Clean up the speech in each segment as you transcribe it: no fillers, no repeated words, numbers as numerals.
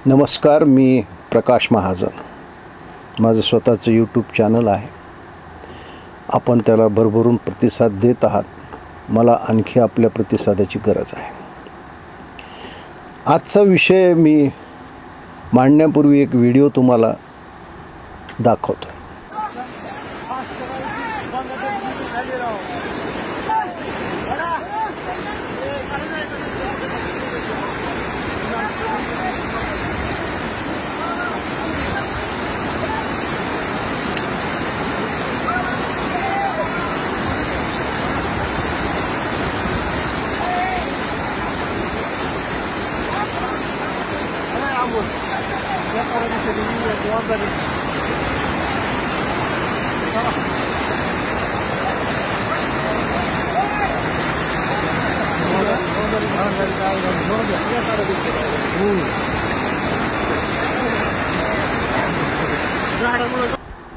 नमस्कार, मी प्रकाश महाजन. माझं स्वतःचं यूट्यूब चॅनल आहे. आपण त्याला भरभरून प्रतिसाद देत आहात. मला आणखी आपल्या प्रतिसादाची गरज आहे. आजचा विषय मी मांडण्यापूर्वी एक व्हिडिओ तुम्हाला दाखवतो.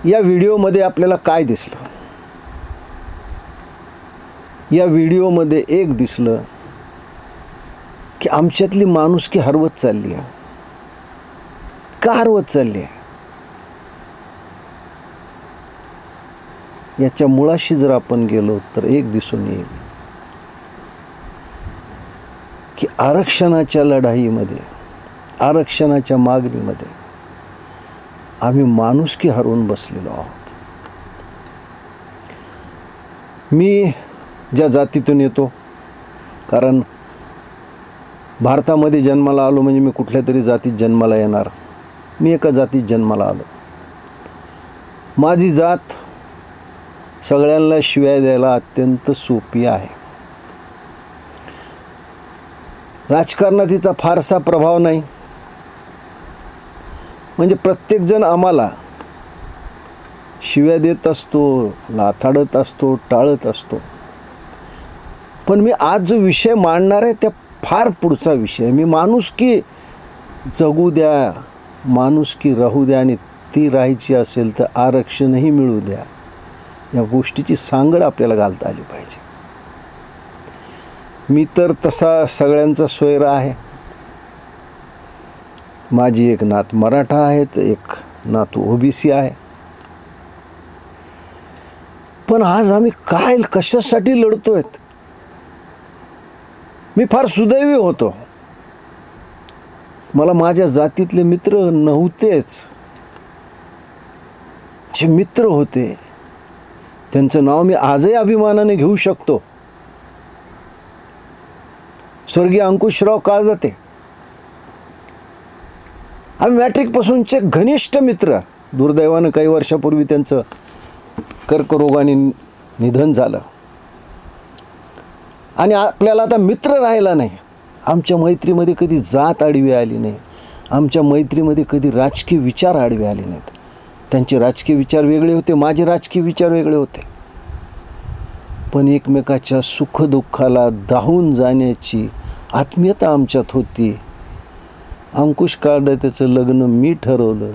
या व्हिडिओमध्ये आपल्याला काय दिसलं? या व्हिडिओमध्ये एक दिसलं की आमच्यातली माणुसकी हरवत चालली आहे. का हरवत चालली आहे? याच्या मुळाशी जर आपण गेलो तर एक दिसून येईल की आरक्षणाच्या लढाईमध्ये, आरक्षणाच्या मागणीमध्ये आम्ही माणुसकी हरवून बसलेलो आहोत. मी ज्या जातीतून येतो, कारण भारतामध्ये जन्माला आलो म्हणजे मी कुठल्या तरी जातीत जन्माला येणार. मी एका जातीत जन्माला आलो. माझी जात सगळ्यांना शिव्या द्यायला अत्यंत सोपी आहे. राजकारणात तिचा फारसा प्रभाव नाही. म्हणजे प्रत्येकजण आम्हाला शिव्या देत असतो, लाथाडत असतो, टाळत असतो. पण मी आज जो विषय मांडणार आहे त्या फार पुढचा विषय. मी माणुसकी जगू द्या, माणुसकी राहू द्या, आणि ती राहायची असेल तर आरक्षणही मिळू द्या, या गोष्टीची सांगड आपल्याला घालता आली पाहिजे. मी तर तसा सगळ्यांचा सोयरा आहे. माझी एक नात मराठा आहे, तर एक नात ओबीसी आहे. पण आज आम्ही काय कशासाठी लढतोय? मी फार सुदैवी होतो. मला माझ्या जातीतले मित्र नव्हतेच. जे मित्र होते त्यांचं नाव मी आजही अभिमानाने घेऊ शकतो. स्वर्गीय अंकुशराव काळजाते. आम्ही मॅट्रिकपासूनचे घनिष्ठ मित्र. दुर्दैवानं काही वर्षापूर्वी त्यांचं कर्करोगाने निधन झालं आणि आपल्याला आता मित्र राहिला नाही. आमच्या मैत्रीमध्ये कधी जात आडवी आली नाही. आमच्या मैत्रीमध्ये कधी राजकीय विचार आडवे आले नाहीत. त्यांचे राजकीय विचार वेगळे होते, माझे राजकीय विचार वेगळे होते. पण एकमेकाच्या सुखदुःखाला धावून जाण्याची आत्मीयता आमच्यात होती. अंकुश काळजातेचं लग्न मी ठरवलं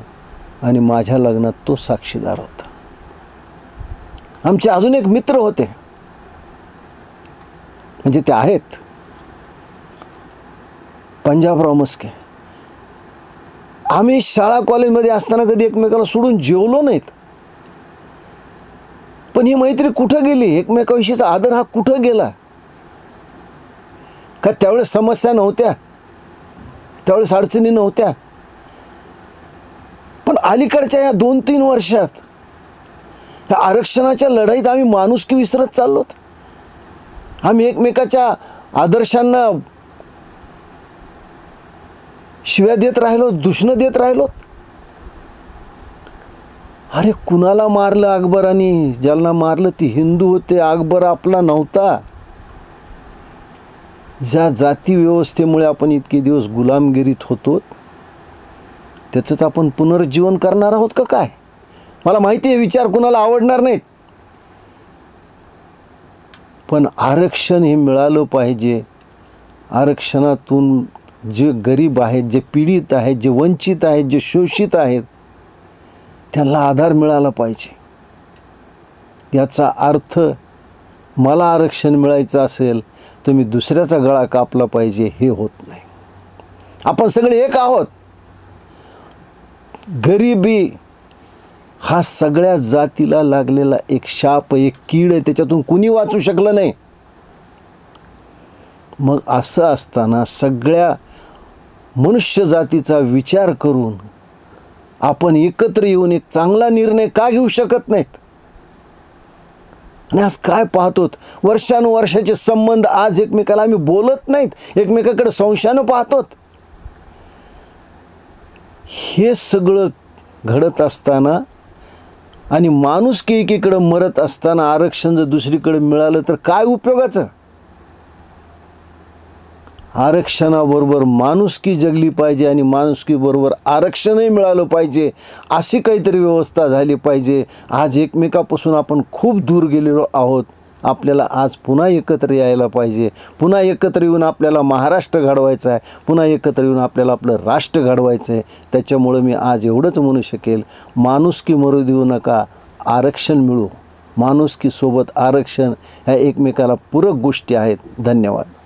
आणि माझ्या लग्नात तो साक्षीदार होता. आमचे अजून एक मित्र होते, म्हणजे ते आहेत, पंजाबराव मस्के. आम्ही शाळा कॉलेजमध्ये असताना कधी एकमेकाला सोडून जेवलो नाहीत. पण ही मैत्री कुठं गेली? एकमेकाविषयीचा आदर हा कुठं गेला? का त्यावेळेस समस्या नव्हत्या, त्यावेळेस अडचणी नव्हत्या? पण अलीकडच्या या 2-3 वर्षात या आरक्षणाच्या लढाईत आम्ही माणुसकी विसरत चाललोत. आम्ही एकमेकाच्या आदर्शांना शिव्या देत राहिलो, दूषणं देत राहिलो. अरे कुणाला मारलं अकबराने? ज्यांना मारलं ती हिंदू होते, अकबर आपला नव्हता. ज्या जाती व्यवस्थेमुळे आपण इतके दिवस गुलामगिरीत होतो त्याचंच आपण पुनर्जीवन करणार आहोत का काय? मला माहिती आहे विचार कुणाला आवडणार नाहीत. पण आरक्षण हे मिळालं पाहिजे. आरक्षणातून जे गरीब आहेत, जे पीडित आहेत, जे वंचित आहेत, जे शोषित आहेत, त्यांना आधार मिळाला पाहिजे. याचा अर्थ मला आरक्षण मिळायचं असेल तर मी दुसऱ्याचा गळा कापला पाहिजे हे होत नाही. आपण सगळे एक आहोत. गरिबी हा सगळ्या जातीला लागलेला एक शाप, एक कीड आहे, त्याच्यातून कुणी वाचू शकलं नाही. मग असं असताना सगळ्या मनुष्य जातीचा विचार करून आपण एकत्र येऊन एक चांगला निर्णय का घेऊ शकत नाहीत? आणि आज काय पाहतोत, वर्षानुवर्षाचे संबंध आज एकमेकाला आम्ही बोलत नाहीत, एकमेकाकडे संशयानं पाहतोत. हे सगळं घडत असताना आणि माणुसकी एकीकडं मरत असताना आरक्षण जर दुसरीकडे मिळालं तर काय उपयोगाचं? आरक्षणाबरोबर माणुसकी जगली पाहिजे आणि माणुसकीबरोबर आरक्षणही मिळालं पाहिजे, अशी काहीतरी व्यवस्था झाली पाहिजे. आज एकमेकापासून आपण खूप दूर गेलेलो आहोत. आपल्याला आज पुन्हा एकत्र यायला पाहिजे. पुन्हा एकत्र येऊन आपल्याला महाराष्ट्र घडवायचा आहे, पुन्हा एकत्र येऊन आपल्याला आपलं राष्ट्र घडवायचं आहे. त्याच्यामुळं मी आज एवढंच म्हणू शकेल, माणुसकी मरू देऊ नका, आरक्षण मिळू. माणुसकीसोबत आरक्षण ह्या एकमेकाला पूरक गोष्टी आहेत. धन्यवाद.